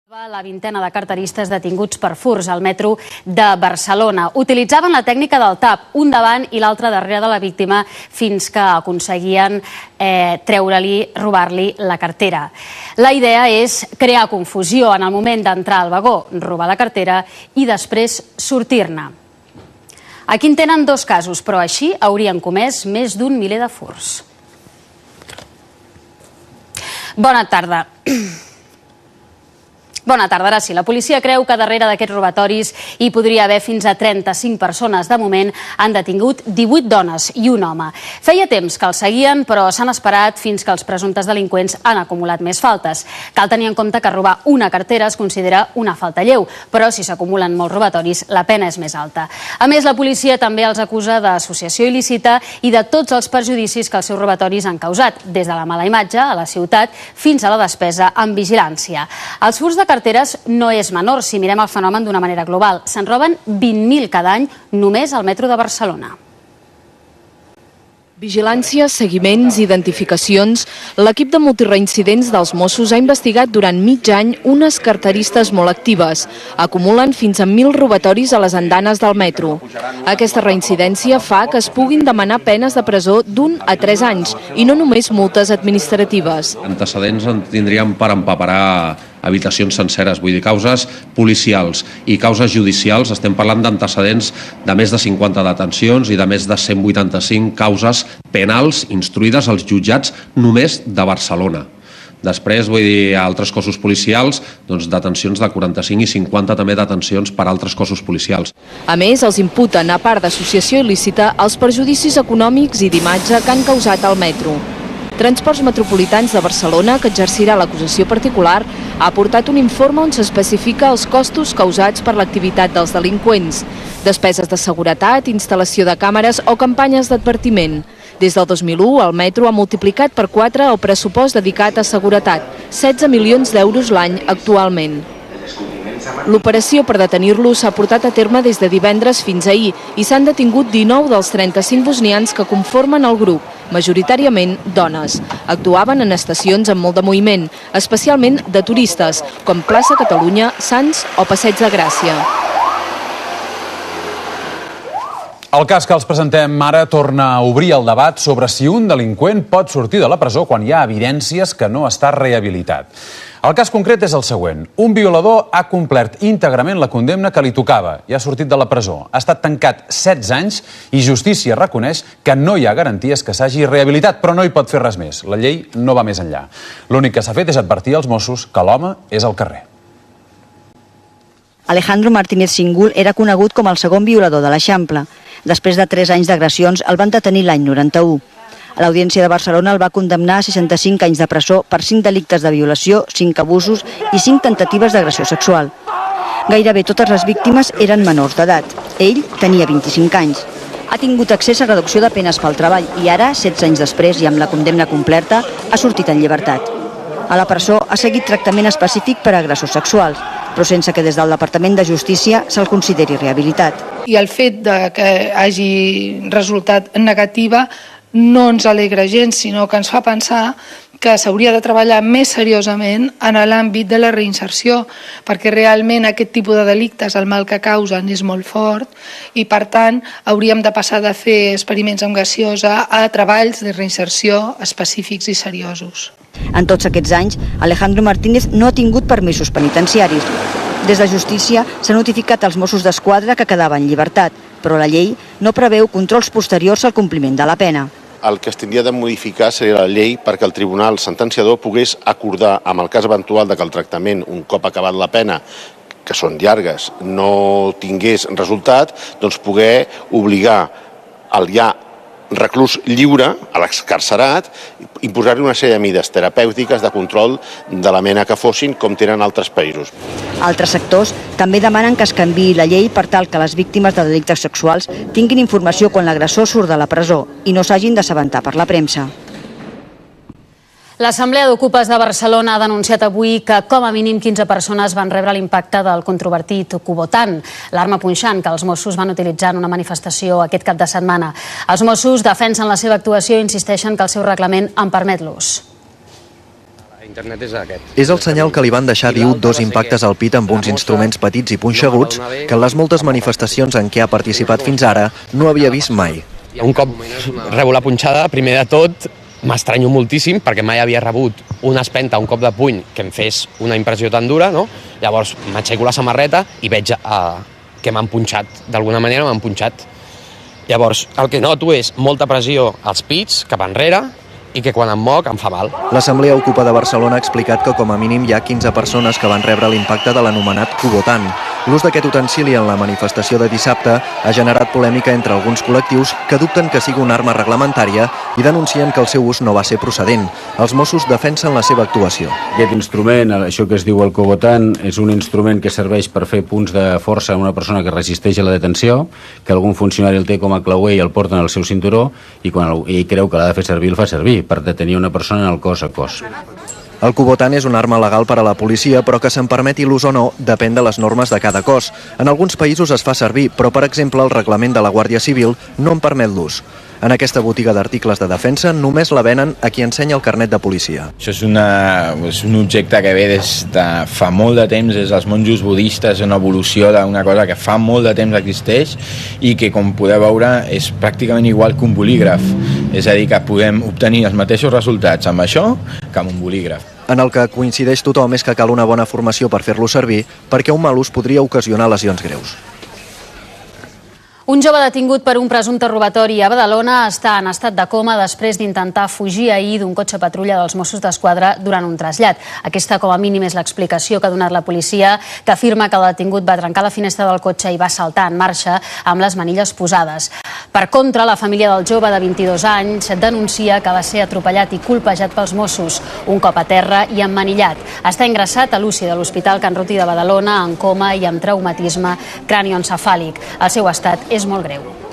La vintena de carteristes detinguts per furts al metro de Barcelona. Utilitzaven la tècnica del tap, un davant i l'altre darrere de la víctima, fins que aconseguien treure-li, robar-li la cartera. La idea és crear confusió en el moment d'entrar al vagó, robar la cartera i després sortir-ne. Aquí en tenen dos casos, però així haurien comès més d'un miler de furts. Bona tarda. Bona tarda. Ara sí, la policia creu que darrere d'aquests robatoris hi podria haver fins a 35 persones. De moment han detingut 18 dones i un home. Feia temps que els seguien, però s'han esperat fins que els presumptes delinqüents han acumulat més faltes. Cal tenir en compte que robar una cartera es considera una falta lleu, però si s'acumulen molts robatoris, la pena és més alta. A més, la policia també els acusa d'associació il·lícita i de tots els perjudicis que els seus robatoris han causat, des de la mala imatge a la ciutat fins a la despesa en vigilància. Els furts de carteres no és menor si mirem el fenomen d'una manera global. Se'n roben 20.000 cada any només al metro de Barcelona. Vigilància, seguiments, identificacions... L'equip de multireincidents dels Mossos ha investigat durant mig any unes carteristes molt actives. Acumulen fins a 1.000 robatoris a les andanes del metro. Aquesta reincidència fa que es puguin demanar penes de presó d'1 a 3 anys i no només multes administratives. Antecedents en tindríem per empaperar habitacions senceres, vull dir, causes policials i causes judicials. Estem parlant d'antecedents de més de 50 detencions i de més de 185 causes penals instruïdes als jutjats només de Barcelona. Després, vull dir, a altres cossos policials, doncs detencions de 45 i 50 també detencions per altres cossos policials. A més, els imputen, a part d'associació il·lícita, els perjudicis econòmics i d'imatge que han causat al metro. Transports Metropolitans de Barcelona, que exercirà l'acusació particular, ha aportat un informe on s'especifica els costos causats per l'activitat dels delinqüents, despeses de seguretat, instal·lació de càmeres o campanyes d'advertiment. Des del 2001, el metro ha multiplicat per 4 el pressupost dedicat a seguretat, 16 milions d'euros l'any actualment. L'operació per detenir-lo s'ha portat a terme des de divendres fins ahir i s'han detingut 19 dels 35 bosnians que conformen el grup, majoritàriament dones. Actuaven en estacions amb molt de moviment, especialment de turistes, com Plaça Catalunya, Sants o Passeig de Gràcia. El cas que els presentem ara torna a obrir el debat sobre si un delinqüent pot sortir de la presó quan hi ha evidències que no està rehabilitat. El cas concret és el següent. Un violador ha complert íntegrament la condemna que li tocava i ha sortit de la presó. Ha estat tancat 16 anys i justícia reconeix que no hi ha garanties que s'hagi rehabilitat, però no hi pot fer res més. La llei no va més enllà. L'únic que s'ha fet és advertir als Mossos que l'home és al carrer. Alejandro Martínez Singul era conegut com el segon violador de l'Eixample. Després de 3 anys d'agressions, el van detenir l'any 91. L'Audiència de Barcelona el va condemnar a 65 anys de presó per 5 delictes de violació, 5 abusos i 5 temptatives d'agressió sexual. Gairebé totes les víctimes eren menors d'edat. Ell tenia 25 anys. Ha tingut accés a reducció de penes pel treball i ara, 16 anys després i amb la condemna completa, ha sortit en llibertat. A la presó ha seguit tractament específic per a agressors sexuals, però sense que des del Departament de Justícia se'l consideri rehabilitat. I el fet que hagi resultat negativa no ens alegra gens, sinó que ens fa pensar que s'hauria de treballar més seriosament en l'àmbit de la reinserció, perquè realment aquest tipus de delictes, el mal que causen és molt fort i per tant hauríem de passar de fer experiments amb gasosa a treballs de reinserció específics i seriosos. En tots aquests anys, Alejandro Martínez no ha tingut permisos penitenciaris. Des de Justícia s'ha notificat als Mossos d'Esquadra que quedava en llibertat, però la llei no preveu controls posteriors al compliment de la pena. El que es tindria de modificar seria la llei perquè el tribunal sentenciador pogués acordar, amb el cas eventual de que el tractament, un cop acabat la pena, que són llargues, no tingués resultat, doncs poder obligar el ja reclús lliure, a l'excarcerat, imposar-li una sèrie de mides terapèutiques de control de la mena que fossin, com tenen altres països. Altres sectors també demanen que es canviï la llei per tal que les víctimes de delictes sexuals tinguin informació quan l'agressor surt de la presó i no s'hagin d'assabentar per la premsa. L'Assemblea d'Ocupes de Barcelona ha denunciat avui que com a mínim 15 persones van rebre l'impacte del controvertit Cubotan, l'arma punxant que els Mossos van utilitzar en una manifestació aquest cap de setmana. Els Mossos defensen la seva actuació i insisteixen que el seu reglament en permet l'ús. Internet és aquest. És el senyal que li van deixar, diu, 2 impactes al pit amb uns instruments petits i punxeguts que en les moltes manifestacions en què ha participat fins ara no havia vist mai. Un cop rebo la punxada, primer de tot, m'estranyo moltíssim perquè mai havia rebut una espenta, un cop de puny que em fes una impressió tan dura, no? Llavors m'aixeco la samarreta i veig que m'han punxat, d'alguna manera m'han punxat. Llavors el que noto és molta pressió als pits, cap enrere, i que quan em moc em fa mal. L'Assemblea Ocupa de Barcelona ha explicat que com a mínim hi ha 15 persones que van rebre l'impacte de l'anomenat Kubotan. L'ús d'aquest utensili en la manifestació de dissabte ha generat polèmica entre alguns col·lectius que dubten que sigui una arma reglamentària i denuncien que el seu ús no va ser procedent. Els Mossos defensen la seva actuació. Aquest instrument, això que es diu el Kubotan, és un instrument que serveix per fer punts de força a una persona que resisteix a la detenció, que algun funcionari el té com a clauer i el porta en el seu cinturó i quan ell creu que l'ha de fer servir, el fa servir per detenir una persona en el cos a cos. El Kubotan és una arma legal per a la policia, però que se'n permeti l'ús o no depèn de les normes de cada cos. En alguns països es fa servir, però per exemple el reglament de la Guàrdia Civil no en permet l'ús. En aquesta botiga d'articles de defensa només la venen a qui ensenya el carnet de policia. Això és un objecte que ve des de fa molt de temps, des dels monjos budistes, una evolució d'una cosa que fa molt de temps existeix i que, com podeu veure, és pràcticament igual que un bolígraf. És a dir, que podem obtenir els mateixos resultats amb això que amb un bolígraf. En el que coincideix tothom és que cal una bona formació per fer-lo servir, perquè un mal ús podria ocasionar lesions greus. Un jove detingut per un presumpte robatori a Badalona està en estat de coma després d'intentar fugir ahir d'un cotxe patrulla dels Mossos d'Esquadra durant un trasllat. Aquesta, com a mínim, és l'explicació que ha donat la policia, que afirma que el detingut va trencar la finestra del cotxe i va saltar en marxa amb les manilles posades. Per contra, la família del jove de 22 anys denuncia que va ser atropellat i colpejat pels Mossos, un cop a terra i emmanillat. Està ingressat a l'UCI de l'Hospital Can Ruti de Badalona en coma i amb traumatisme cranioencefàlic. El seu estat és molt greu.